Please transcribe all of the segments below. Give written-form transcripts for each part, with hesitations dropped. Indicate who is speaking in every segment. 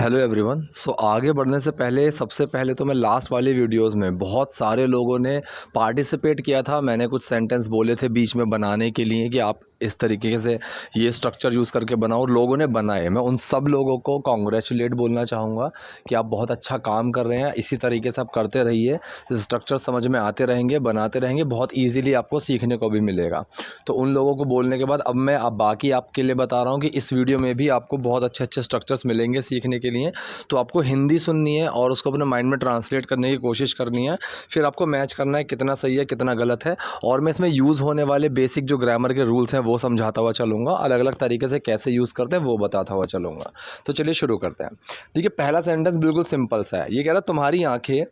Speaker 1: Hello everyone. आगे बढ़ने से पहले सबसे पहले तो मैं लास्ट वाली वीडियोस में बहुत सारे लोगों ने पार्टिसिपेट किया था। मैंने कुछ सेंटेंस बोले थे बीच में बनाने के लिए कि आप इस तरीके से ये स्ट्रक्चर यूज़ करके बनाओ, और लोगों ने बनाए। मैं उन सब लोगों को कॉन्ग्रेचुलेट बोलना चाहूँगा कि आप बहुत अच्छा काम कर रहे हैं। इसी तरीके से आप करते रहिए, स्ट्रक्चर समझ में आते रहेंगे, बनाते रहेंगे, बहुत ईजीली आपको सीखने को भी मिलेगा। तो उन लोगों को बोलने के बाद अब मैं बाकी आपके लिए बता रहा हूँ कि इस वीडियो में भी आपको बहुत अच्छे अच्छे स्ट्रक्चर्स मिलेंगे सीखने के लिए। तो आपको हिंदी सुननी है और उसको अपने माइंड में ट्रांसलेट करने की कोशिश करनी है, फिर आपको मैच करना है कितना सही है कितना गलत है। और मैं इसमें यूज़ होने वाले बेसिक जो ग्रामर के रूल्स हैं वो समझाता हुआ चलूँगा, अलग अलग तरीके से कैसे यूज़ करते हैं वो बताता हुआ चलूँगा। तो चलिए शुरू करते हैं। देखिए, पहला सेंटेंस बिल्कुल सिंपल सा है। ये कह रहा है तुम्हारी आँखें,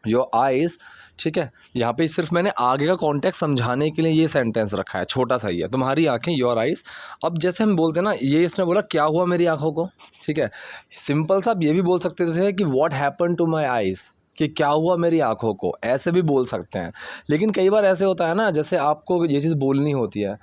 Speaker 1: योर आइज़, ठीक है। यहाँ पे सिर्फ मैंने आगे का कॉन्टेक्स्ट समझाने के लिए ये सेंटेंस रखा है, छोटा सा ही है, तुम्हारी आंखें, योर आइज़। अब जैसे हम बोलते हैं ना, ये इसने बोला क्या हुआ मेरी आंखों को, ठीक है। सिंपल सा आप ये भी बोल सकते थे कि what happen to my eyes, कि क्या हुआ मेरी आंखों को, ऐसे भी बोल सकते हैं। लेकिन कई बार ऐसे होता है ना, जैसे आपको ये चीज़ बोलनी होती है,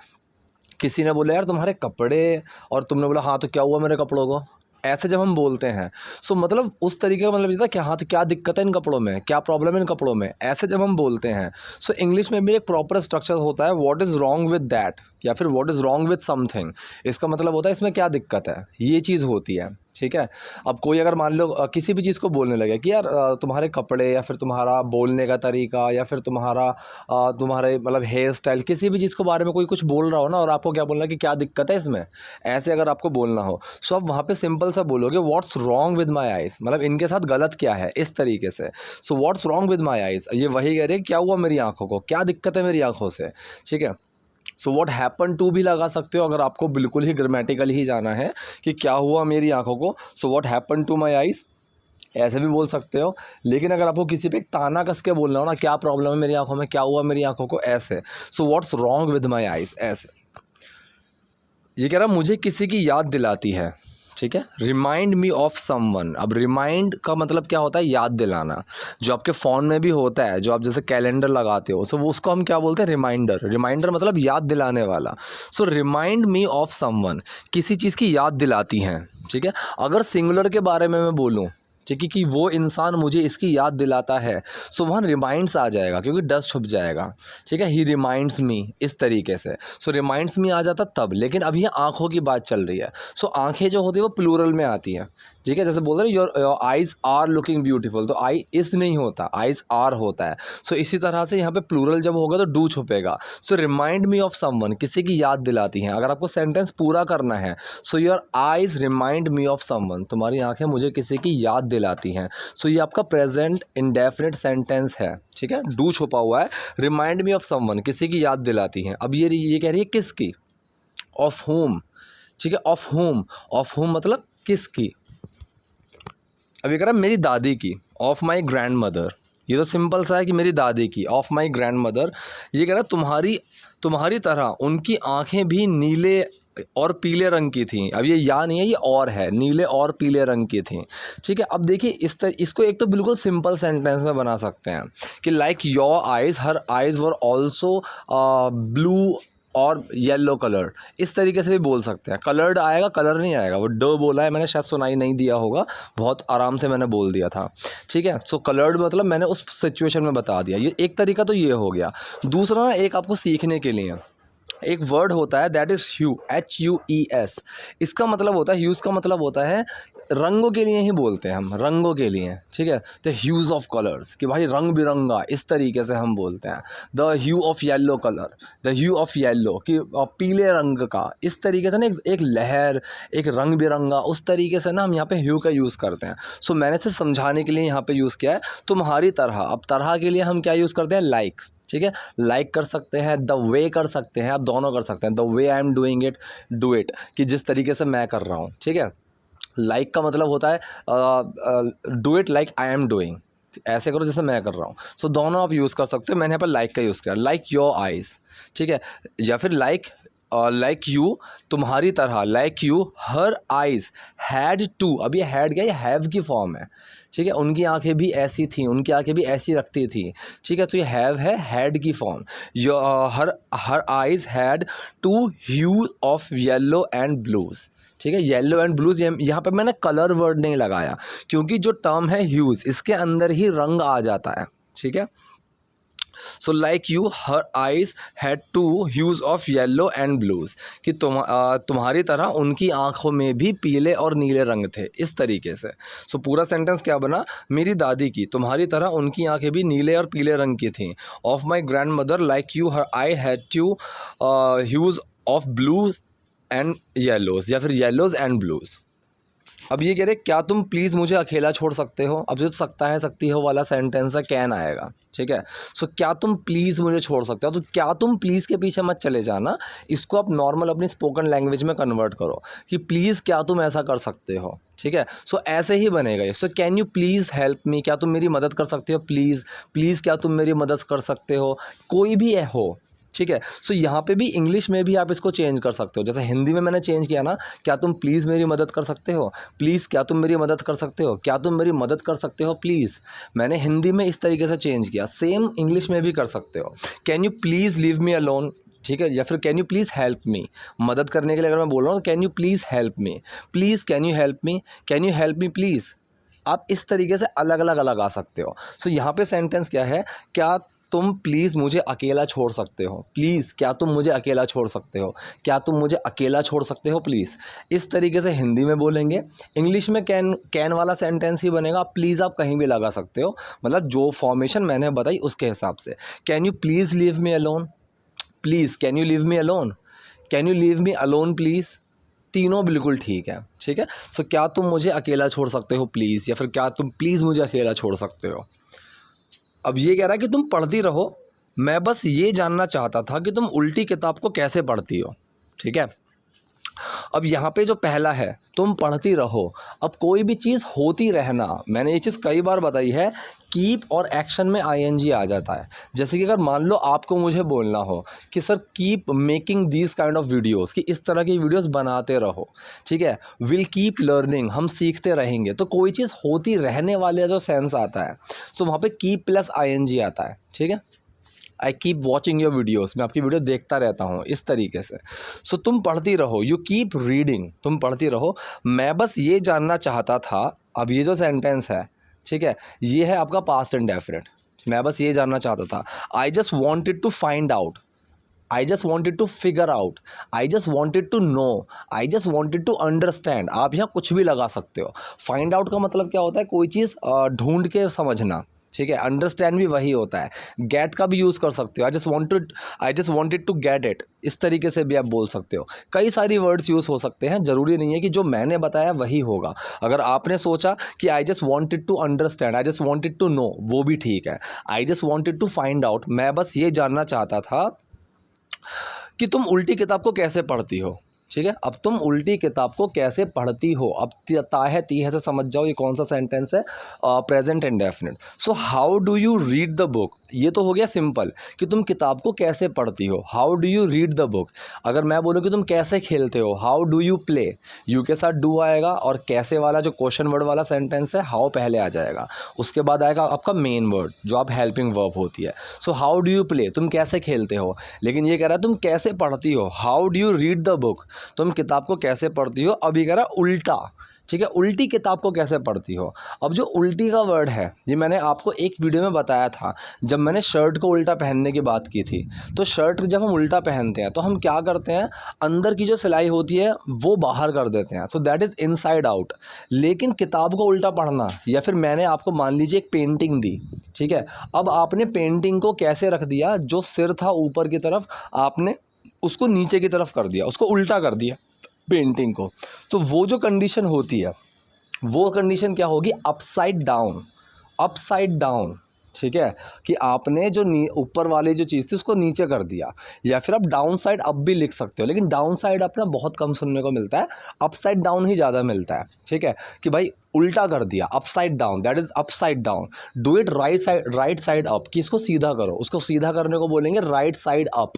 Speaker 1: किसी ने बोला यार तुम्हारे कपड़े, और तुमने बोला हाँ तो क्या हुआ मेरे कपड़ों को। ऐसे जब हम बोलते हैं मतलब उस तरीके का मतलब ये था कि हाँ तो क्या दिक्कत है इन कपड़ों में, क्या प्रॉब्लम है इन कपड़ों में, ऐसे जब हम बोलते हैं। इंग्लिश में भी एक प्रॉपर स्ट्रक्चर होता है, what is wrong with that, या फिर what is wrong with something. इसका मतलब होता है इसमें क्या दिक्कत है, ये चीज़ होती है, ठीक है। अब कोई अगर मान लो किसी भी चीज़ को बोलने लगे कि यार तुम्हारे कपड़े, या फिर तुम्हारा बोलने का तरीका, या फिर तुम्हारे मतलब हेयर स्टाइल, किसी भी चीज़ के बारे में कोई कुछ बोल रहा हो ना, और आपको क्या बोलना है कि क्या दिक्कत है इसमें, ऐसे अगर आपको बोलना हो आप वहाँ पे सिंपल सा बोलोगे what's wrong with my eyes, मतलब इनके साथ गलत क्या है, इस तरीके से। What's wrong with my eyes, ये वही कह रही है क्या हुआ मेरी आंखों को, क्या दिक्कत है मेरी आंखों से, ठीक है। व्हाट हैपन टू भी लगा सकते हो अगर आपको बिल्कुल ही ग्रामेटिकली ही जाना है कि क्या हुआ मेरी आंखों को। What happen to my eyes, ऐसे भी बोल सकते हो। लेकिन अगर आपको किसी पे एक ताना कस के बोलना हो ना, क्या प्रॉब्लम है मेरी आंखों में, क्या हुआ मेरी आंखों को, ऐसे। What's wrong with my eyes, ऐसे। ये कह रहा मुझे किसी की याद दिलाती है, ठीक है। Remind me of someone. अब रिमाइंड का मतलब क्या होता है, याद दिलाना। जो आपके फ़ोन में भी होता है, जो आप जैसे कैलेंडर लगाते हो, वो उसको हम क्या बोलते हैं, रिमाइंडर। रिमाइंडर मतलब याद दिलाने वाला। रिमाइंड मी ऑफ समवन, किसी चीज़ की याद दिलाती हैं, ठीक है। अगर सिंगुलर के बारे में मैं बोलूँ, ठीक है, कि वो इंसान मुझे इसकी याद दिलाता है, वहाँ रिमाइंड्स आ जाएगा क्योंकि डस्ट छुप जाएगा, ठीक है। ही रिमाइंड्स मी, इस तरीके से। रिमाइंड्स मी आ जाता तब, लेकिन अब ये आँखों की बात चल रही है। आँखें जो होती है वो प्लूरल में आती हैं, ठीक है। जैसे बोल रहे हैं your eyes are looking beautiful, तो आई इस नहीं होता, आइज़ आर होता है। इसी तरह से यहाँ पे प्लूरल जब होगा तो डू छुपेगा। रिमाइंड मी ऑफ समवन, किसी की याद दिलाती हैं। अगर आपको सेंटेंस पूरा करना है, your eyes remind me of someone, तुम्हारी आंखें मुझे किसी की याद दिलाती हैं। ये आपका प्रेजेंट इंडेफिनिट सेंटेंस है, ठीक है। डू छुपा हुआ है, रिमाइंड मी ऑफ समवन, किसी की याद दिलाती हैं। अब ये कह रही है किसकी, ऑफ होम, ठीक है। ऑफ होम मतलब किसकी। अब ये कह रहा है मेरी दादी की, ऑफ माई ग्रैंड मदर। ये तो सिंपल सा है कि मेरी दादी की, ऑफ माई ग्रैंड मदर। ये कह रहा है तुम्हारी तरह उनकी आंखें भी नीले और पीले रंग की थीं। अब ये या नहीं है, ये और है, नीले और पीले रंग की थीं, ठीक है। अब देखिए इसको एक तो बिल्कुल सिंपल सेंटेंस में बना सकते हैं कि like your eyes, her eyes were also blue और येलो कलर, इस तरीके से भी बोल सकते हैं। कलर्ड आएगा, कलर नहीं आएगा। वो ड बोला है मैंने, शायद सुनाई नहीं दिया होगा, बहुत आराम से मैंने बोल दिया था, ठीक है। कलर्ड मतलब मैंने उस सिचुएशन में बता दिया। ये एक तरीका तो ये हो गया। दूसरा ना, एक आपको सीखने के लिए एक वर्ड होता है दैट इज़ ह्यू, HUES। इसका मतलब होता है, ह्यूज़ का मतलब होता है रंगों के लिए ही बोलते हैं हम, रंगों के लिए, ठीक है। द ह्यूज़ ऑफ कलर्स, कि भाई रंग बिरंगा, इस तरीके से हम बोलते हैं। The hue of yellow colour, the hue of yellow, कि पीले रंग का, इस तरीके से ना एक लहर, एक रंग बिरंगा, उस तरीके से ना हम यहाँ पे ह्यू का यूज़ करते हैं। मैंने सिर्फ समझाने के लिए यहाँ पे यूज़ किया है, तुम्हारी तरह। अब तरह के लिए हम क्या यूज़ करते हैं, लाइक, ठीक है। लाइक कर सकते हैं, द वे कर सकते हैं, आप दोनों कर सकते हैं। The way I am doing it, do it, कि जिस तरीके से मैं कर रहा हूँ, ठीक है। लाइक का मतलब होता है do it like I am doing, ऐसे करो जैसे मैं कर रहा हूँ। दोनों आप यूज़ कर सकते हो। मैंने यहाँ पर लाइक का यूज़ किया, लाइक योर आइज़, ठीक है। या फिर लाइक यू, तुम्हारी तरह, like you her eyes had two. अब ये हैड क्या, ये हैव की फॉर्म है, ठीक है। उनकी आंखें भी ऐसी थी, उनकी आंखें भी ऐसी रखती थी, ठीक है। ये हैव है, हैड की form. Her eyes had two hue of yellow and blues, ठीक है। येलो एंड ब्लूज, यहाँ पे मैंने कलर वर्ड नहीं लगाया क्योंकि जो टर्म है ह्यूज, इसके अंदर ही रंग आ जाता है, ठीक है। So like you her eyes had two hues of yellow and blues, कि तुम्हारी तरह उनकी आंखों में भी पीले और नीले रंग थे, इस तरीके से। सो पूरा सेंटेंस क्या बना, मेरी दादी की तुम्हारी तरह उनकी आंखें भी नीले और पीले रंग की थीं। Of my grandmother like you her eye had two hues of blues and yellows, या फिर येलोज एंड ब्लूज। अब ये कह रहे क्या तुम प्लीज़ मुझे अकेला छोड़ सकते हो। अब जो सकता है सकती हो वाला सेंटेंस है, कैन आएगा, ठीक है। सो क्या तुम प्लीज़ मुझे छोड़ सकते हो, तो क्या तुम प्लीज़ के पीछे मत चले जाना, इसको आप नॉर्मल अपनी स्पोकन लैंग्वेज में कन्वर्ट करो कि प्लीज़ क्या तुम ऐसा कर सकते हो, ठीक है। सो ऐसे ही बनेगा ये। So can you please help me, क्या तुम मेरी मदद कर सकते हो, प्लीज़ प्लीज़ क्या तुम मेरी मदद कर सकते हो, कोई भी हो, ठीक है। सो यहाँ पे भी इंग्लिश में भी आप इसको चेंज कर सकते हो, जैसे हिंदी में मैंने चेंज किया ना, क्या तुम प्लीज़ मेरी मदद कर सकते हो, प्लीज़ क्या तुम मेरी मदद कर सकते हो, क्या तुम मेरी मदद कर सकते हो प्लीज़, मैंने हिंदी में इस तरीके से चेंज किया। सेम इंग्लिश में भी कर सकते हो, can you please leave me alone, ठीक है, या फिर can you please help me, मदद करने के लिए अगर मैं बोल रहा हूँ तो can you please help me, please can you help me, can you help me please. आप इस तरीके से अलग अलग अलग आ सकते हो। सो यहाँ पे सेंटेंस क्या है, क्या तुम प्लीज़ मुझे अकेला छोड़ सकते हो, प्लीज़ क्या तुम मुझे अकेला छोड़ सकते हो, क्या तुम मुझे अकेला छोड़ सकते हो प्लीज़। इस तरीके से हिंदी में बोलेंगे। इंग्लिश में कैन वाला सेंटेंस ही बनेगा, प्लीज़ आप कहीं भी लगा सकते हो, मतलब जो फॉर्मेशन मैंने बताई उसके हिसाब से। Can you please leave me alone, please can you leave me alone, can you leave me alone please, तीनों बिल्कुल ठीक है, ठीक है। सो क्या तुम मुझे अकेला छोड़ सकते हो प्लीज़, या फिर क्या तुम प्लीज़ मुझे अकेला छोड़ सकते हो। अब ये कह रहा है कि तुम पढ़ती रहो, मैं बस ये जानना चाहता था कि तुम उल्टी किताब को कैसे पढ़ती हो, ठीक है। अब यहाँ पे जो पहला है, तुम पढ़ती रहो, अब कोई भी चीज़ होती रहना, मैंने ये चीज़ कई बार बताई है, कीप और एक्शन में आईएनजी आ जाता है। जैसे कि अगर मान लो आपको मुझे बोलना हो कि sir keep making these kind of videos, कि इस तरह की वीडियोस बनाते रहो, ठीक है, विल कीप लर्निंग, हम सीखते रहेंगे, तो कोई चीज़ होती रहने वाले जो सेंस आता है, तो वहाँ पे कीप प्लस आईएनजी आता है, ठीक है। I keep watching your videos, मैं आपकी वीडियो देखता रहता हूँ, इस तरीके से। सो तुम पढ़ती रहो, यू कीप रीडिंग, तुम पढ़ती रहो, मैं बस ये जानना चाहता था। अब ये जो सेंटेंस है, ठीक है, ये है आपका पास्ट इंडेफिनिट, मैं बस ये जानना चाहता था। I just wanted to find out, I just wanted to figure out, I just wanted to know, I just wanted to understand. आप यहाँ कुछ भी लगा सकते हो। फाइंड आउट का मतलब क्या होता है, कोई चीज़ ढूंढ के समझना, ठीक है। अंडरस्टैंड भी वही होता है। गेट का भी यूज़ कर सकते हो, I just wanted to get it, इस तरीके से भी आप बोल सकते हो। कई सारी वर्ड्स यूज़ हो सकते हैं, ज़रूरी नहीं है कि जो मैंने बताया वही होगा। अगर आपने सोचा कि I just wanted to understand, I just wanted to know, वो भी ठीक है। I just wanted to find out, मैं बस ये जानना चाहता था कि तुम उल्टी किताब को कैसे पढ़ती हो, ठीक है। अब तुम उल्टी किताब को कैसे पढ़ती हो, अब ता है ती है से समझ जाओ ये कौन सा सेंटेंस है, present indefinite. So how do you read the book, ये तो हो गया सिंपल कि तुम किताब को कैसे पढ़ती हो। How do you read the book, अगर मैं बोलूँ कि तुम कैसे खेलते हो, how do you play, you के साथ डू आएगा, और कैसे वाला जो क्वेश्चन वर्ड वाला सेंटेंस है, हाउ पहले आ जाएगा, उसके बाद आएगा आपका मेन वर्ड जो आप हेल्पिंग वर्ब होती है। So how do you play, तुम कैसे खेलते हो, लेकिन ये कह रहा है तुम कैसे पढ़ती हो। How do you read the book, तुम किताब को कैसे पढ़ती हो। अब ये कह रहा है उल्टा, ठीक है, उल्टी किताब को कैसे पढ़ती हो। अब जो उल्टी का वर्ड है, ये मैंने आपको एक वीडियो में बताया था, जब मैंने शर्ट को उल्टा पहनने की बात की थी। तो शर्ट जब हम उल्टा पहनते हैं तो हम क्या करते हैं, अंदर की जो सिलाई होती है वो बाहर कर देते हैं, so that is inside out. लेकिन किताब को उल्टा पढ़ना, या फिर मैंने आपको मान लीजिए एक पेंटिंग दी, ठीक है, अब आपने पेंटिंग को कैसे रख दिया, जो सिर था ऊपर की तरफ, आपने उसको नीचे की तरफ कर दिया, उसको उल्टा कर दिया पेंटिंग को। तो वो जो कंडीशन होती है, वो कंडीशन क्या होगी, अपसाइड डाउन, अपसाइड डाउन, ठीक है, कि आपने जो ऊपर वाली जो चीज़ थी उसको नीचे कर दिया। या फिर आप डाउन साइड अप भी लिख सकते हो, लेकिन डाउन साइड अप ना बहुत कम सुनने को मिलता है, अपसाइड डाउन ही ज़्यादा मिलता है, ठीक है, कि भाई उल्टा कर दिया, upside down, that is upside down. Do it right side up, कि इसको सीधा करो, उसको सीधा करने को बोलेंगे राइट साइड अप,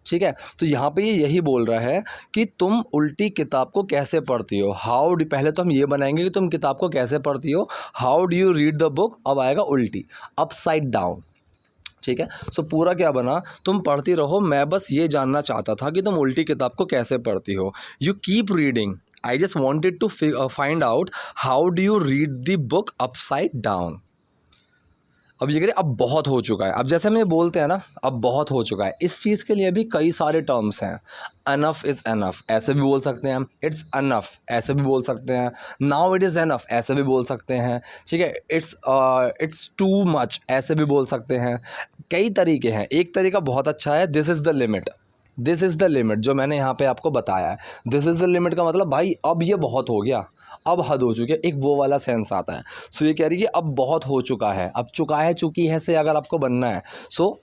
Speaker 1: ठीक है। तो यहाँ पे ये यही बोल रहा है कि तुम उल्टी किताब को कैसे पढ़ती हो। हाउ डू, पहले तो हम ये बनाएंगे कि तुम किताब को कैसे पढ़ती हो, how do you read the book, अब आएगा उल्टी, अपसाइड डाउन, ठीक है। सो पूरा क्या बना, तुम पढ़ती रहो, मैं बस ये जानना चाहता था कि तुम उल्टी किताब को कैसे पढ़ती हो। You keep reading, I just wanted to find out how do you read the book upside down. अब ये करिए अब बहुत हो चुका है, अब जैसे हम ये बोलते हैं ना अब बहुत हो चुका है, इस चीज़ के लिए भी कई सारे टर्म्स हैं। अनफ इज़ एनफ ऐसे भी बोल सकते हैं, इट्स अनफ ऐसे भी बोल सकते हैं, नाउ इट इज़ एनफ ऐसे भी बोल सकते हैं, ठीक है। इट्स टू मच ऐसे भी बोल सकते हैं, कई तरीके हैं। एक तरीका बहुत अच्छा है, this is the limit. This is the limit जो मैंने यहाँ पे आपको बताया है। दिस इज़ द लिमिट का मतलब भाई अब ये बहुत हो गया, अब हद हो चुकी है, एक वो वाला सेंस आता है। सो ये कह रही है कि अब बहुत हो चुका है, अब चुका है चुकी है से अगर आपको बनना है, so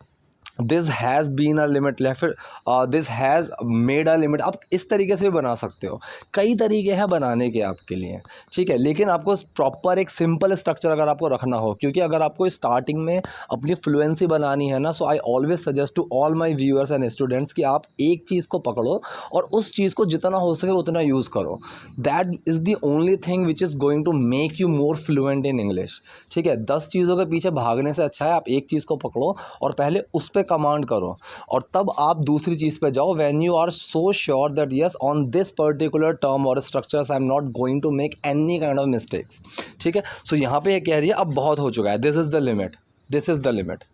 Speaker 1: this has been a limit, या फिर this has made a limit, आप इस तरीके से भी बना सकते हो। कई तरीके हैं बनाने के आपके लिए, ठीक है। लेकिन आपको प्रॉपर एक सिंपल स्ट्रक्चर अगर आपको रखना हो, क्योंकि अगर आपको स्टार्टिंग में अपनी फ्लुएंसी बनानी है ना, so I always suggest to all my viewers and students कि आप एक चीज़ को पकड़ो और उस चीज़ को जितना हो सके उतना यूज़ करो। That is the only thing which is going to make you more fluent in English, ठीक है। 10 चीज़ों के पीछे भागने से अच्छा है आप एक चीज़ को पकड़ो और पहले उस पर कमांड करो और तब आप दूसरी चीज़ पे जाओ। When you are so sure that yes on this particular term और structures I am not going to make any kind of mistakes, ठीक है। सो यहाँ पे ये कह रही है अब बहुत हो चुका है, this is the limit, this is the limit.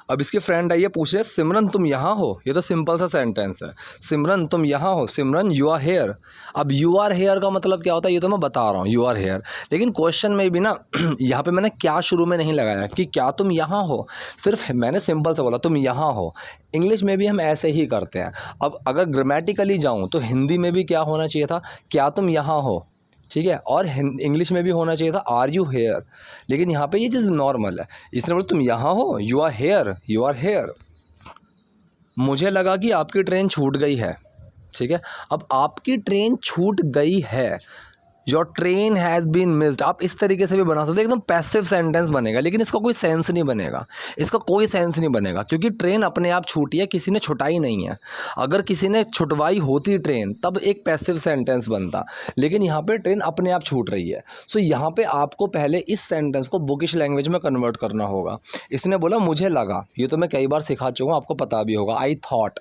Speaker 1: अब इसकी फ्रेंड आई है, पूछ रहे सिमरन तुम यहाँ हो, ये तो सिंपल सा सेंटेंस है, सिमरन तुम यहाँ हो, सिमरन यू आर हेयर। अब यू आर हेयर का मतलब क्या होता है ये तो मैं बता रहा हूँ, यू आर हेयर। लेकिन क्वेश्चन में भी ना यहाँ पे मैंने क्या शुरू में नहीं लगाया कि क्या तुम यहाँ हो, सिर्फ मैंने सिंपल से बोला तुम यहाँ हो। इंग्लिश में भी हम ऐसे ही करते हैं। अब अगर ग्रामेटिकली जाऊँ तो हिंदी में भी क्या होना चाहिए था, क्या तुम यहाँ हो, ठीक है। और इंग्लिश में भी होना चाहिए था आर यू हेयर। लेकिन यहाँ पे ये चीज़ नॉर्मल है, इसने बोला तुम यहाँ हो, you are here, you are here. मुझे लगा कि आपकी ट्रेन छूट गई है, ठीक है। अब आपकी ट्रेन छूट गई है, your train has been missed, आप इस तरीके से भी बना सकते हो, एकदम पैसिव सेंटेंस बनेगा, लेकिन इसका कोई सेंस नहीं बनेगा, इसका कोई सेंस नहीं बनेगा, क्योंकि ट्रेन अपने आप छूटी है, किसी ने छुटाई नहीं है। अगर किसी ने छुटवाई होती ट्रेन तब एक पैसिव सेंटेंस बनता, लेकिन यहाँ पे ट्रेन अपने आप छूट रही है। सो यहाँ पे आपको पहले इस सेंटेंस को बुकिश लैंग्वेज में कन्वर्ट करना होगा। इसने बोला मुझे लगा, ये तो मैं कई बार सिखा चुका हूँ, आपको पता भी होगा। आई थॉट,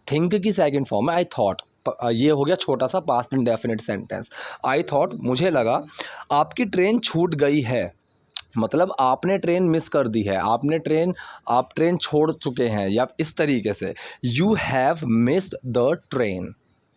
Speaker 1: थिंक की सेकंड फॉर्म है आई थॉट, ये हो गया छोटा सा past indefinite sentence. I thought मुझे लगा, आपकी ट्रेन छूट गई है मतलब आपने ट्रेन मिस कर दी है, आप ट्रेन छोड़ चुके हैं, या इस तरीके से you have missed the train,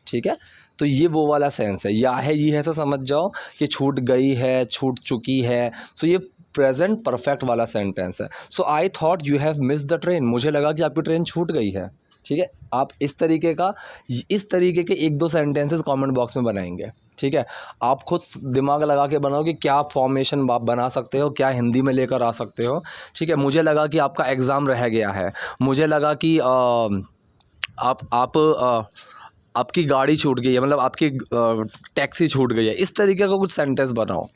Speaker 1: ठीक है। तो ये वो वाला सेंस है, या है ये ऐसा समझ जाओ कि छूट गई है, छूट चुकी है। सो ये प्रेजेंट परफेक्ट वाला सेंटेंस है। So I thought you have missed the train, मुझे लगा कि आपकी ट्रेन छूट गई है, ठीक है। आप इस तरीके के एक दो सेंटेंसेस कमेंट बॉक्स में बनाएंगे, ठीक है। आप खुद दिमाग लगा के बनाओ कि क्या फॉर्मेशन आप बना सकते हो, क्या हिंदी में लेकर आ सकते हो, ठीक है। मुझे लगा कि आपका एग्ज़ाम रह गया है, मुझे लगा कि आपकी गाड़ी छूट गई है, मतलब आपकी टैक्सी छूट गई है, इस तरीके का कुछ सेंटेंस बनाओ।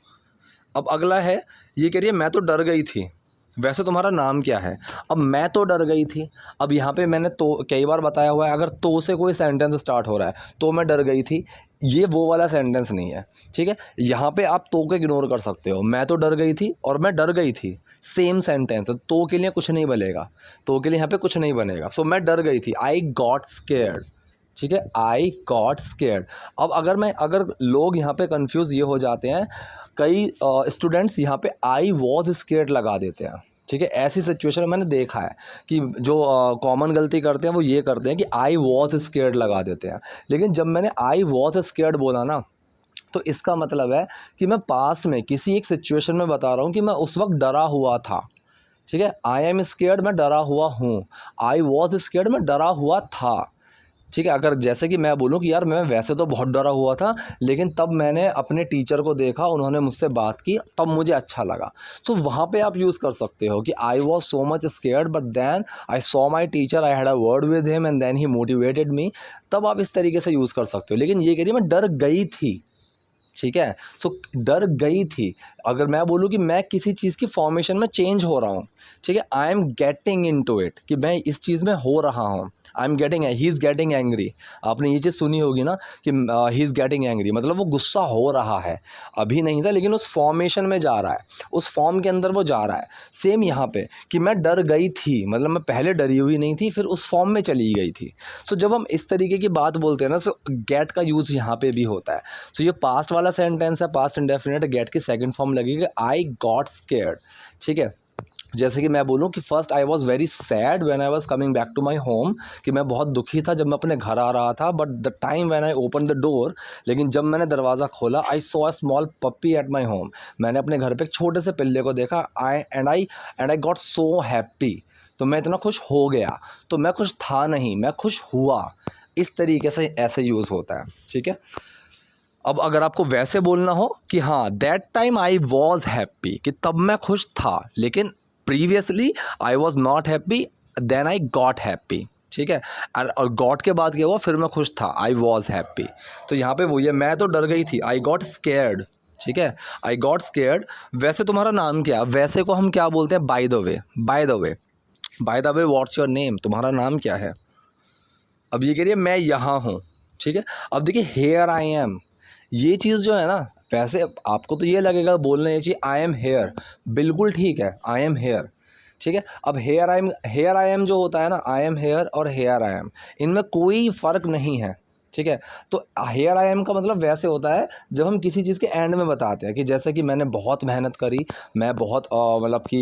Speaker 1: अब अगला है, ये कह रही है मैं तो डर गई थी, वैसे तुम्हारा नाम क्या है। अब मैं तो डर गई थी, अब यहाँ पे मैंने तो कई बार बताया हुआ है, अगर तो से कोई सेंटेंस स्टार्ट हो रहा है तो मैं डर गई थी, ये वो वाला सेंटेंस नहीं है, ठीक है। यहाँ पे आप तो को इग्नोर कर सकते हो, मैं तो डर गई थी और मैं डर गई थी, सेम सेंटेंस है, तो के लिए कुछ नहीं बनेगा, तो के लिए यहाँ पे कुछ नहीं बनेगा। सो मैं डर गई थी, आई गॉट स्केयर्ड, ठीक है, आई गॉट स्केयर्ड। अब अगर लोग यहाँ पे कंफ्यूज ये हो जाते हैं, कई स्टूडेंट्स यहाँ पे आई वॉज स्केयर्ड लगा देते हैं, ठीक है। ऐसी सिचुएशन में मैंने देखा है कि जो कॉमन गलती करते हैं वो ये करते हैं कि आई वॉज स्केयर्ड लगा देते हैं। लेकिन जब मैंने आई वॉज स्केयर्ड बोला ना, तो इसका मतलब है कि मैं पास्ट में किसी एक सिचुएशन में बता रहा हूँ कि मैं उस वक्त डरा हुआ था, ठीक है। आई एम स्केयर्ड मैं डरा हुआ हूँ, आई वॉज स्केयर्ड मैं डरा हुआ था, ठीक है। अगर जैसे कि मैं बोलूँ कि यार मैं वैसे तो बहुत डरा हुआ था, लेकिन तब मैंने अपने टीचर को देखा, उन्होंने मुझसे बात की, तब मुझे अच्छा लगा। सो वहाँ पे आप यूज़ कर सकते हो कि I was so much scared but then I saw my teacher, I had a word with him and then he motivated me. तब आप इस तरीके से यूज़ कर सकते हो। लेकिन ये कह रही मैं डर गई थी, ठीक है। सो डर गई थी, अगर मैं बोलूँ कि मैं किसी चीज़ की फॉर्मेशन में चेंज हो रहा हूँ, ठीक है, I am getting into it, कि मैं इस चीज़ में हो रहा हूँ, I am getting, he is getting angry. आपने ये चीज़ सुनी होगी ना कि ही इज़ गेटिंग एंग्री, मतलब वो गुस्सा हो रहा है, अभी नहीं था लेकिन उस फॉर्मेशन में जा रहा है, उस फॉर्म के अंदर वो जा रहा है। सेम यहाँ पे कि मैं डर गई थी, मतलब मैं पहले डरी हुई नहीं थी, फिर उस फॉर्म में चली गई थी। सो जब हम इस तरीके की बात बोलते हैं ना, सो गेट का यूज़ यहाँ पे भी होता है। सो ये पास्ट वाला सेंटेंस है, पास्ट इंडेफिनिट, गेट की सेकंड फॉर्म लगेगी आई गॉट स्केयर्ड। ठीक है, जैसे कि मैं बोलूँ कि first I was very sad when I was coming back to my home, कि मैं बहुत दुखी था जब मैं अपने घर आ रहा था, but the time when I open the door, लेकिन जब मैंने दरवाज़ा खोला, I saw a small puppy at my home, मैंने अपने घर पे एक छोटे से पिल्ले को देखा, आई गॉट सो हैप्पी, तो मैं इतना खुश हो गया। तो मैं खुश था नहीं, मैं खुश हुआ। इस तरीके से ऐसे यूज़ होता है। ठीक है, अब अगर आपको वैसे बोलना हो कि हाँ that time I was happy, कि तब मैं खुश था, लेकिन previously I was not happy, then I got happy. ठीक है, और गॉट के बाद क्या हुआ, फिर मैं खुश था, आई वॉज हैप्पी। तो यहाँ पे वो ये, मैं तो डर गई थी, आई गॉट स्केयर्ड। ठीक है, आई गॉट स्केयर्ड। वैसे तुम्हारा नाम क्या, वैसे को हम क्या बोलते हैं, by the way, by the way, by the way what's your name, तुम्हारा नाम क्या है। अब ये कह रही है मैं यहाँ हूँ। ठीक है, अब देखिए हेयर आई एम, ये चीज़ जो है ना, वैसे आपको तो ये लगेगा बोलने ये चीज़ आई एम हेयर, बिल्कुल ठीक है, आई एम हेयर। ठीक है, अब हेयर आई एम जो होता है ना, आई एम हेयर और हेयर आई एम, इनमें कोई फ़र्क नहीं है। ठीक है, तो हेयर आई एम का मतलब वैसे होता है जब हम किसी चीज़ के एंड में बताते हैं, कि जैसे कि मैंने बहुत मेहनत करी, मैं बहुत मतलब कि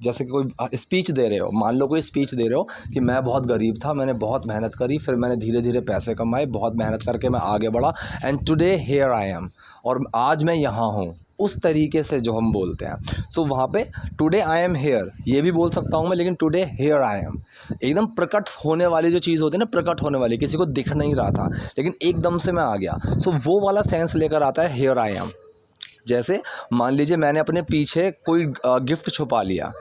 Speaker 1: जैसे कि कोई स्पीच दे रहे हो, मान लो कोई स्पीच दे रहे हो कि मैं बहुत गरीब था, मैंने बहुत मेहनत करी, फिर मैंने धीरे धीरे पैसे कमाए, बहुत मेहनत करके मैं आगे बढ़ा, and today here I am, और आज मैं यहाँ हूँ, उस तरीके से जो हम बोलते हैं। सो वहाँ पे टुडे आई एम हेयर ये भी बोल सकता हूँ मैं, लेकिन टुडे हेयर आई एम एकदम प्रकट होने वाली जो चीज़ होती है ना, प्रकट होने वाली, किसी को दिख नहीं रहा था लेकिन एकदम से मैं आ गया, सो वो वाला सेंस लेकर आता है हेयर आई एम। जैसे मान लीजिए मैंने अपने पीछे कोई गिफ्ट छुपा लिया,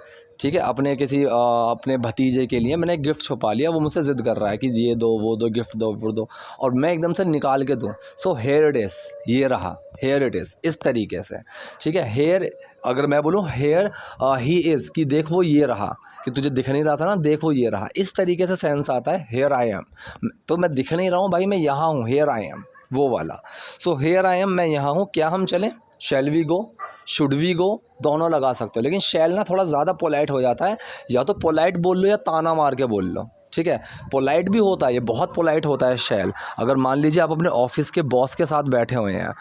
Speaker 1: ठीक है, अपने किसी अपने भतीजे के लिए मैंने गिफ्ट छुपा लिया, वो मुझसे ज़िद कर रहा है कि ये दो वो दो, गिफ्ट दो वो दो, और मैं एकदम से निकाल के दूँ, सो हेयर इट इज़, ये रहा, हेयर इट इज़, इस तरीके से। ठीक है, हेयर, अगर मैं बोलूँ हेयर ही इज़, कि देख वो ये रहा, कि तुझे दिख नहीं रहा था ना, देखो ये रहा, इस तरीके से सेंस आता है हेयर आई एम। तो मैं दिख नहीं रहा हूँ भाई, मैं यहाँ हूँ, हेयर आई एम, वो वाला। सो हेयर आई एम, मैं यहाँ हूँ, क्या हम चलें, shall we go, should we go, दोनों लगा सकते हो, लेकिन शैल ना थोड़ा ज़्यादा पोलाइट हो जाता है, या तो पोलाइट बोल लो या ताना मार के बोल लो। ठीक है, पोलाइट भी होता है, ये बहुत पोलाइट होता है शैल। अगर मान लीजिए आप अपने ऑफिस के बॉस के साथ बैठे हुए हैं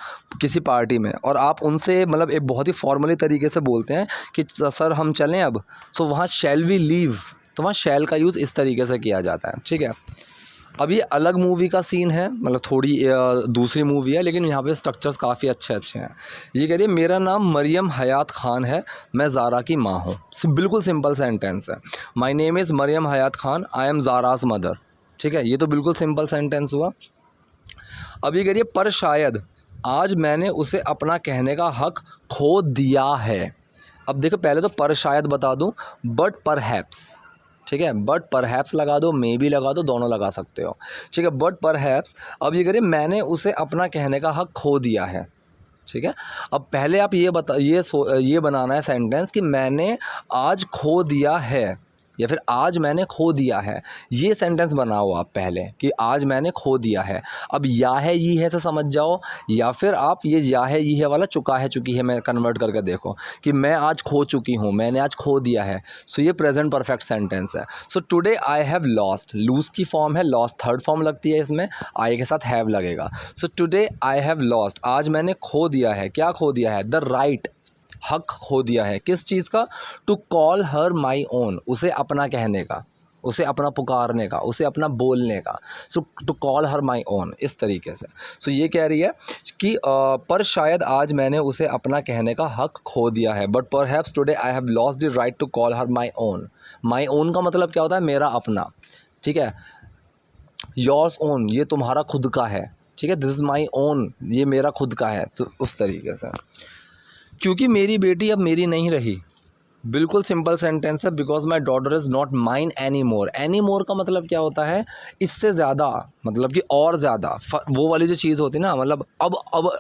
Speaker 1: किसी पार्टी में, और आप उनसे मतलब एक बहुत ही फॉर्मली तरीके से बोलते हैं कि सर हम चलें अब, सो वहाँ शैल वी लीव, तो वहाँ शैल का यूज़ इस तरीके से किया जाता है। ठीक है, अब ये अलग मूवी का सीन है, मतलब थोड़ी दूसरी मूवी है, लेकिन यहाँ पे स्ट्रक्चर्स काफ़ी अच्छे अच्छे हैं। ये कह रही है मेरा नाम मरियम हयात ख़ान है, मैं ज़ारा की माँ हूँ। बिल्कुल सिंपल सेंटेंस है, my name is Mariam Hayat Khan, I am Zara's mother. ठीक है, ये तो बिल्कुल सिंपल सेंटेंस हुआ। अब ये कह रही है पर शायद आज मैंने उसे अपना कहने का हक खो दिया है। अब देखो पहले तो पर शायद बता दूँ, बट परहैप्स, ठीक है, बट परहैप्स लगा दो, मे बी लगा दो, दोनों लगा सकते हो। ठीक है, बट परहैप्स। अब ये करिए मैंने उसे अपना कहने का हक खो दिया है। ठीक है, अब पहले आप ये बनाना है सेंटेंस कि मैंने आज खो दिया है, या फिर आज मैंने खो दिया है, ये सेंटेंस बनाओ आप पहले कि आज मैंने खो दिया है। अब या है ये है से समझ जाओ, या फिर आप ये या है ये है वाला चुका है चुकी है में कन्वर्ट करके देखो कि मैं आज खो चुकी हूँ, मैंने आज खो दिया है। सो ये प्रेजेंट परफेक्ट सेंटेंस है। So today I have lost, lose की फॉर्म है, लॉस्ट थर्ड फॉर्म लगती है इसमें, आई के साथ हैव लगेगा। So today I have lost, आज मैंने खो दिया है, क्या खो दिया है, द राइट, हक खो दिया है, किस चीज़ का, to call her my own, उसे अपना कहने का, उसे अपना पुकारने का, उसे अपना बोलने का। So to call her my own, इस तरीके से। सो ये कह रही है कि पर शायद आज मैंने उसे अपना कहने का हक खो दिया है, but perhaps today I have lost the right to call her my own. My own का मतलब क्या होता है, मेरा अपना। ठीक है, योर्स ओन, ये तुम्हारा खुद का है। ठीक है, दिस इज़ माई ओन, ये मेरा खुद का है। तो उस तरीके से, क्योंकि मेरी बेटी अब मेरी नहीं रही, बिल्कुल सिंपल सेंटेंस है, because my daughter is not mine any more. Any more का मतलब क्या होता है, इससे ज़्यादा, मतलब कि और ज़्यादा, वो वाली जो चीज़ होती है ना, मतलब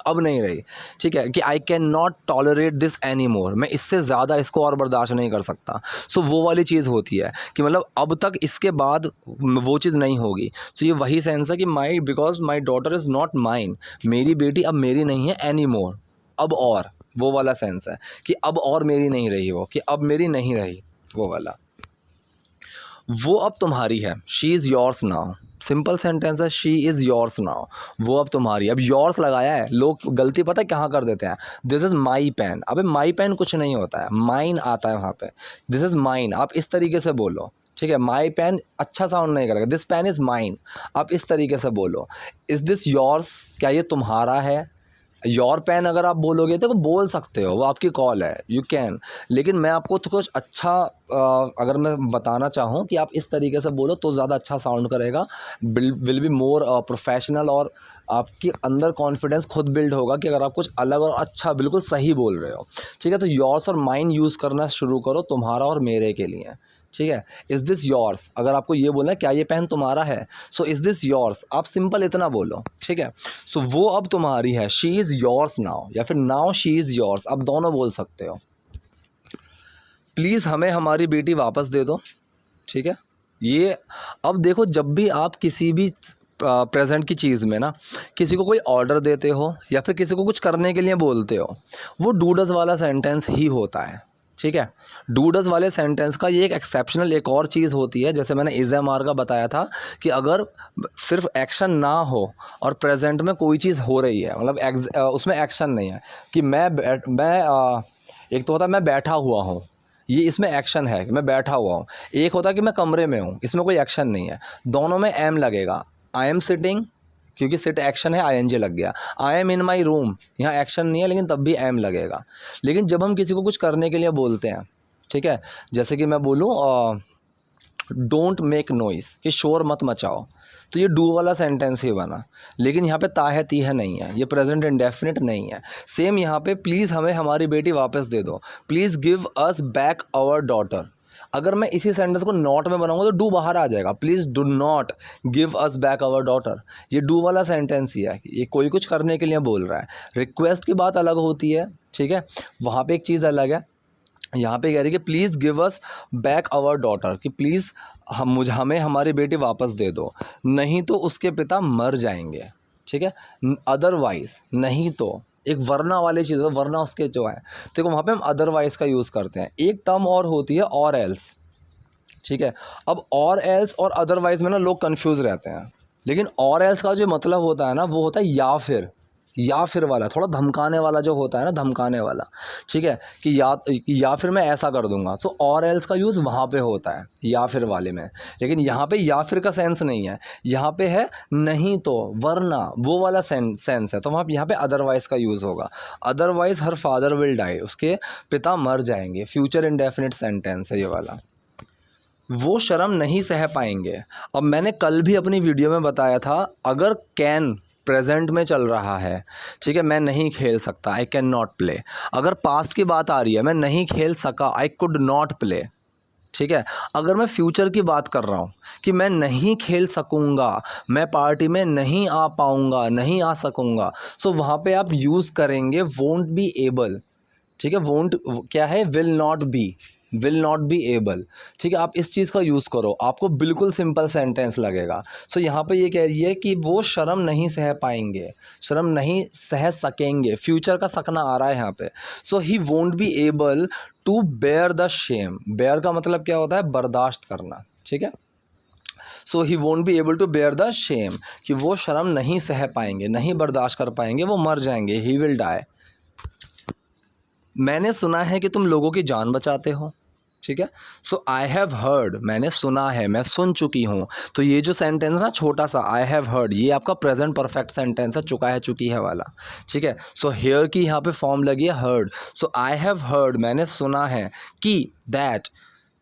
Speaker 1: अब नहीं रही, ठीक है, कि I can not tolerate this any more, मैं इससे ज़्यादा इसको और बर्दाश्त नहीं कर सकता। सो वो वाली चीज़ होती है कि मतलब अब तक इसके बाद वो चीज़ नहीं होगी। सो ये वही सेंस है कि because my daughter is not mine, मेरी बेटी अब मेरी नहीं है, एनी मोर, अब और, वो वाला सेंस है कि अब और मेरी नहीं रही, वो कि अब मेरी नहीं रही, वो वाला। वो अब तुम्हारी है, she is yours now. Simple sentence है, शी इज़ योर्स नाउ, वो अब तुम्हारी। अब योर्स लगाया है, लोग गलती पता है कहाँ कर देते हैं, दिस इज़ माई पेन। अबे माई पेन कुछ नहीं होता है, माइन आता है वहाँ पे, दिस इज़ माइन आप इस तरीके से बोलो, ठीक है। माई पेन अच्छा साउंड नहीं करेगा, दिस पेन इज़ माइन, आप इस तरीके से बोलो। इज़ दिस योर्स, क्या ये तुम्हारा है। योर पेन अगर आप बोलोगे तो बोल सकते हो, वो आपकी कॉल है, यू कैन। लेकिन मैं आपको तो कुछ अच्छा अगर मैं बताना चाहूँ कि आप इस तरीके से बोलो तो ज़्यादा अच्छा साउंड करेगा, विल बी मोर प्रोफेशनल, और आपके अंदर कॉन्फिडेंस खुद बिल्ड होगा कि अगर आप कुछ अलग और अच्छा बिल्कुल सही बोल रहे हो, ठीक है। तो योर्स और माइन यूज़ करना शुरू करो, तुम्हारा और मेरे के लिए, ठीक है। इज़ दिस योर्स, अगर आपको ये बोलना है क्या ये पेन तुम्हारा है, सो इज़ दिस योर्स, आप सिंपल इतना बोलो, ठीक है। सो वो अब तुम्हारी है, शी इज़ योर्स नाउ, या फिर नाउ शी इज़ योर्स, आप दोनों बोल सकते हो। प्लीज़ हमें हमारी बेटी वापस दे दो, ठीक है। ये अब देखो, जब भी आप किसी भी प्रेजेंट की चीज़ में ना किसी को कोई ऑर्डर देते हो या फिर किसी को कुछ करने के लिए बोलते हो, वो डूडस वाला सेंटेंस ही होता है, ठीक है। डूडस वाले सेंटेंस का ये एक एक्सेप्शनल एक और चीज़ होती है, जैसे मैंने इज़ एम आर का बताया था कि अगर सिर्फ एक्शन ना हो और प्रेजेंट में कोई चीज़ हो रही है, मतलब उसमें एक्शन नहीं है कि एक तो होता है मैं बैठा हुआ हूँ, ये इसमें एक्शन है कि मैं बैठा हुआ हूँ। एक होता है कि मैं कमरे में हूँ, इसमें कोई एक्शन नहीं है, दोनों में एम लगेगा। आई एम सिटिंग, क्योंकि सिट एक्शन है, आई एन जी लग गया। I am in my room, यहाँ एक्शन नहीं है लेकिन तब भी एम लगेगा। लेकिन जब हम किसी को कुछ करने के लिए बोलते हैं, ठीक है, जैसे कि मैं बोलूँ डोंट मेक नॉइज़, कि शोर मत मचाओ, तो ये डू वाला सेंटेंस ही बना। लेकिन यहाँ पे ता है ती है नहीं है, ये प्रेजेंट इंडेफिनिट नहीं है। सेम यहाँ पे प्लीज़ हमें हमारी बेटी वापस दे दो, please give us back our daughter. अगर मैं इसी सेंटेंस को नॉट में बनाऊंगा तो डू बाहर आ जाएगा, please do not give us back our daughter, ये डू वाला सेंटेंस ही है, ये कोई कुछ करने के लिए बोल रहा है। रिक्वेस्ट की बात अलग होती है, ठीक है, वहाँ पे एक चीज़ अलग है। यहाँ पे कह रही है कि please give us back our daughter, कि प्लीज़ हमें हमारी बेटी वापस दे दो, नहीं तो उसके पिता मर जाएंगे, ठीक है। अदरवाइज, नहीं तो एक वरना वाली चीज़ है, वरना उसके जो है, देखो वहाँ पे हम अदरवाइज़ का यूज़ करते हैं। एक टर्म और होती है और एल्स, ठीक है। अब और एल्स और अदरवाइज़ में ना लोग कन्फ्यूज़ रहते हैं, लेकिन और एल्स का जो मतलब होता है ना, वो होता है या फिर वाला, थोड़ा धमकाने वाला जो होता है ना, धमकाने वाला, ठीक है, कि या फिर मैं ऐसा कर दूंगा, तो और एल्स का यूज़ वहाँ पे होता है या फिर वाले में। लेकिन यहाँ पे या फिर का सेंस नहीं है, यहाँ पे है नहीं तो, वरना, वो वाला सेंस है। तो वहाँ यहाँ पे अदरवाइज़ का यूज़ होगा। Otherwise her father will die, उसके पिता मर जाएंगे, फ्यूचर इंडेफिनिट सेंटेंस है ये वाला। वो शर्म नहीं सह पाएंगे। अब मैंने कल भी अपनी वीडियो में बताया था, अगर कैन प्रेजेंट में चल रहा है, ठीक है, मैं नहीं खेल सकता, आई कैन नॉट प्ले। अगर पास्ट की बात आ रही है, मैं नहीं खेल सका, आई कुड नॉट प्ले, ठीक है। अगर मैं फ्यूचर की बात कर रहा हूँ कि मैं नहीं खेल सकूँगा, मैं पार्टी में नहीं आ पाऊँगा, नहीं आ सकूँगा, सो वहाँ पे आप यूज़ करेंगे वोंट बी एबल, ठीक है। वोंट क्या है, विल नॉट बी एबल, ठीक है। आप इस चीज़ का यूज़ करो, आपको बिल्कुल सिंपल सेंटेंस लगेगा। सो यहाँ पे ये कह रही है कि वो शर्म नहीं सह पाएंगे, शर्म नहीं सह सकेंगे, फ्यूचर का सकना आ रहा है यहाँ पे। So he won't be able to bear the shame. Bear का मतलब क्या होता है, बर्दाश्त करना, ठीक है। So he won't be able to bear the shame, कि वो शर्म नहीं सह पाएंगे, नहीं बर्दाश्त कर पाएंगे, वो मर जाएंगे, ही विल डाई। मैंने सुना है कि तुम लोगों की जान बचाते हो, ठीक है। सो आई हैव हर्ड, मैंने सुना है, मैं सुन चुकी हूँ। तो ये जो सेंटेंस ना छोटा सा आई हैव हर्ड, ये आपका प्रेजेंट परफेक्ट सेंटेंस है, चुका है चुकी है वाला, ठीक है। सो हेयर की यहाँ पे फॉर्म लगी है heard. So I have heard, मैंने सुना है कि दैट,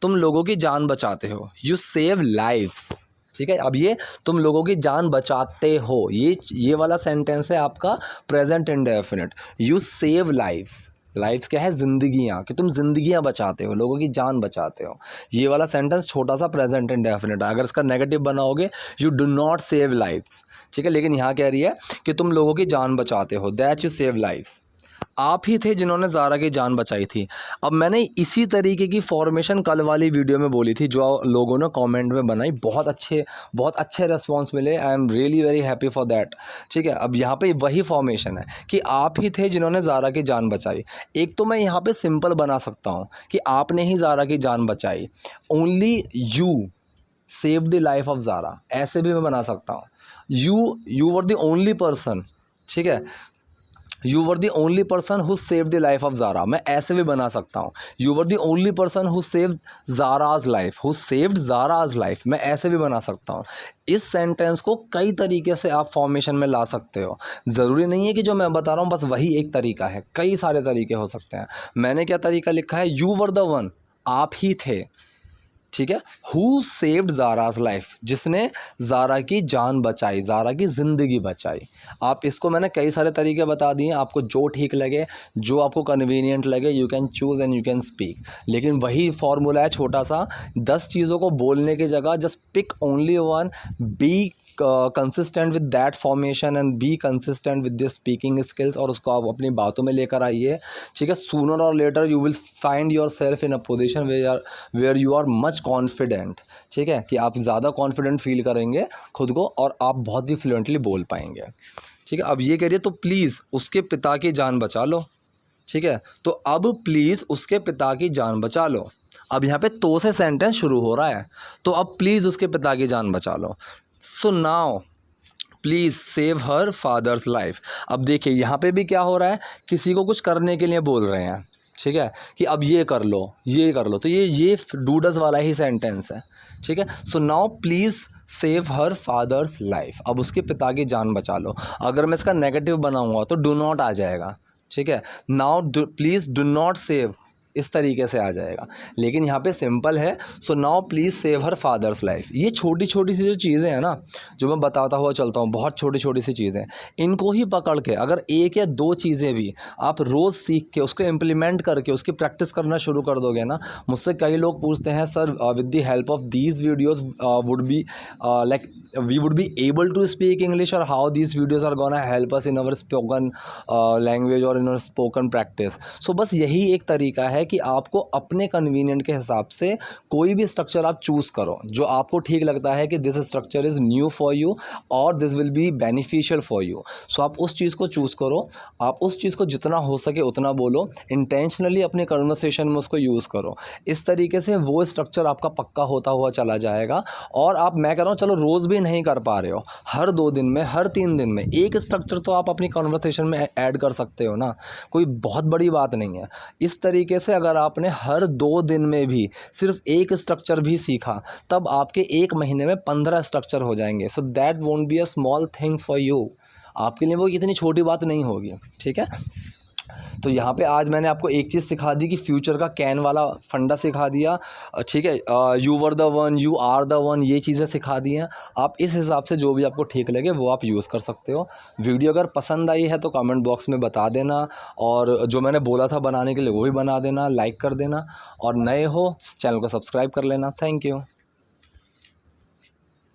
Speaker 1: तुम लोगों की जान बचाते हो, यू सेव लाइव्स, ठीक है। अब ये तुम लोगों की जान बचाते हो, ये वाला सेंटेंस है आपका present indefinite, you save lives, lifes क्या है, ज़िंदगियाँ, कि तुम ज़िंदगियाँ बचाते हो, लोगों की जान बचाते हो। ये वाला सेंटेंस छोटा सा प्रेजेंट इंडेफिनिट है, अगर इसका नेगेटिव बनाओगे you do not save lifes, ठीक है। लेकिन यहाँ कह रही है कि तुम लोगों की जान बचाते हो, दैट यू सेव लाइफ्स। आप ही थे जिन्होंने ज़ारा की जान बचाई थी। अब मैंने इसी तरीके की फॉर्मेशन कल वाली वीडियो में बोली थी, जो लोगों ने कमेंट में बनाई, बहुत अच्छे रिस्पॉन्स मिले। I am really very happy for that, ठीक है। अब यहाँ पे वही फॉर्मेशन है कि आप ही थे जिन्होंने ज़ारा की जान बचाई। एक तो मैं यहाँ पे सिंपल बना सकता हूँ कि आपने ही ज़ारा की जान बचाई, only you save the life of Zara, ऐसे भी मैं बना सकता हूँ। You were the only person, ठीक है, you were the only person who save the life of Zara, मैं ऐसे भी बना सकता हूँ। You were the only person who save Zara's life, who saved Zara's life, मैं ऐसे भी बना सकता हूँ। इस सेंटेंस को कई तरीके से आप फॉर्मेशन में ला सकते हो, ज़रूरी नहीं है कि जो मैं बता रहा हूँ बस वही एक तरीका है, कई सारे तरीके हो सकते हैं। मैंने क्या तरीका लिखा है, यू वर द वन, आप ही थे, ठीक है, हु सेव्ड ज़ाराज लाइफ, जिसने ज़ारा की जान बचाई, ज़ारा की ज़िंदगी बचाई। आप इसको मैंने कई सारे तरीके बता दिए, आपको जो ठीक लगे, जो आपको कन्वीनियंट लगे, you can choose and you can speak. लेकिन वही फॉर्मूला है छोटा सा, 10 चीज़ों को बोलने की जगह just pick only one, be consistent with that formation and be consistent with this speaking skills, और उसको आप अपनी बातों में लेकर आइए, ठीक है। सूनर और later you will find yourself in a position where you are much confident, ठीक है, कि आप ज़्यादा कॉन्फिडेंट फील करेंगे खुद को और आप बहुत ही फ्लुएंटली बोल पाएंगे, ठीक है। अब ये करिए, तो प्लीज़ उसके पिता की जान बचा लो, ठीक है। तो अब प्लीज़ उसके पिता की जान बचा लो, अब यहाँ पे तो से सेंटेंस शुरू हो रहा है, तो अब प्लीज़ उसके पिता की जान बचा लो। So now please save her father's life. अब देखिए यहाँ पे भी क्या हो रहा है, किसी को कुछ करने के लिए बोल रहे हैं, ठीक है, कि अब ये कर लो, ये कर लो, तो ये डूडस वाला ही सेंटेंस है, ठीक है। सो now please save her father's life, अब उसके पिता की जान बचा लो। अगर मैं इसका नेगेटिव बनाऊंगा तो डू नॉट आ जाएगा, ठीक है। Now please do not save, इस तरीके से आ जाएगा, लेकिन यहाँ पे सिंपल है, सो now please save her father's life. ये छोटी छोटी सी जो चीज़ें हैं ना, जो मैं बताता हुआ चलता हूँ, बहुत छोटी छोटी सी चीज़ें, इनको ही पकड़ के अगर एक या दो चीज़ें भी आप रोज़ सीख के उसको इम्प्लीमेंट करके उसकी प्रैक्टिस करना शुरू कर दोगे ना। मुझसे कई लोग पूछते हैं, sir with the help of these videos would be like we would be able to speak English, or how these videos are gonna help us in our spoken language or in our spoken practice। so बस यही एक तरीका है कि आपको अपने convenient के हिसाब से कोई भी स्ट्रक्चर आप चूज़ करो जो आपको ठीक लगता है कि this structure is new for you और this will be beneficial for you. So आप उस चीज़ को चूज़ करो, आप उस चीज़ को जितना हो सके उतना बोलो, इंटेंशनली अपने कन्वर्सेशन में उसको यूज़ करो। इस तरीके से वो स्ट्रक्चर आपका पक्का होता हुआ चला जाएगा। और आप, मैं कह रहा हूँ चलो रोज़ भी नहीं कर पा रहे हो, हर 2 दिन में, हर 3 दिन में एक स्ट्रक्चर तो आप अपनी कन्वर्सेशन में ऐड कर सकते हो ना, कोई बहुत बड़ी बात नहीं है। इस तरीके से अगर आपने हर 2 दिन में भी सिर्फ एक स्ट्रक्चर भी सीखा, तब आपके 1 महीने में 15 स्ट्रक्चर हो जाएंगे। So that won't be a small thing for you, आपके लिए वो इतनी छोटी बात नहीं होगी, ठीक है। तो यहाँ पे आज मैंने आपको एक चीज़ सिखा दी कि फ्यूचर का कैन वाला फंडा सिखा दिया, ठीक है। You were the one, you are the one, ये चीज़ें सिखा दी हैं। आप इस हिसाब से जो भी आपको ठीक लगे वो आप यूज़ कर सकते हो। वीडियो अगर पसंद आई है तो कमेंट बॉक्स में बता देना, और जो मैंने बोला था बनाने के लिए वो भी बना देना, लाइक कर देना, और नए हो चैनल को सब्सक्राइब कर लेना। Thank you.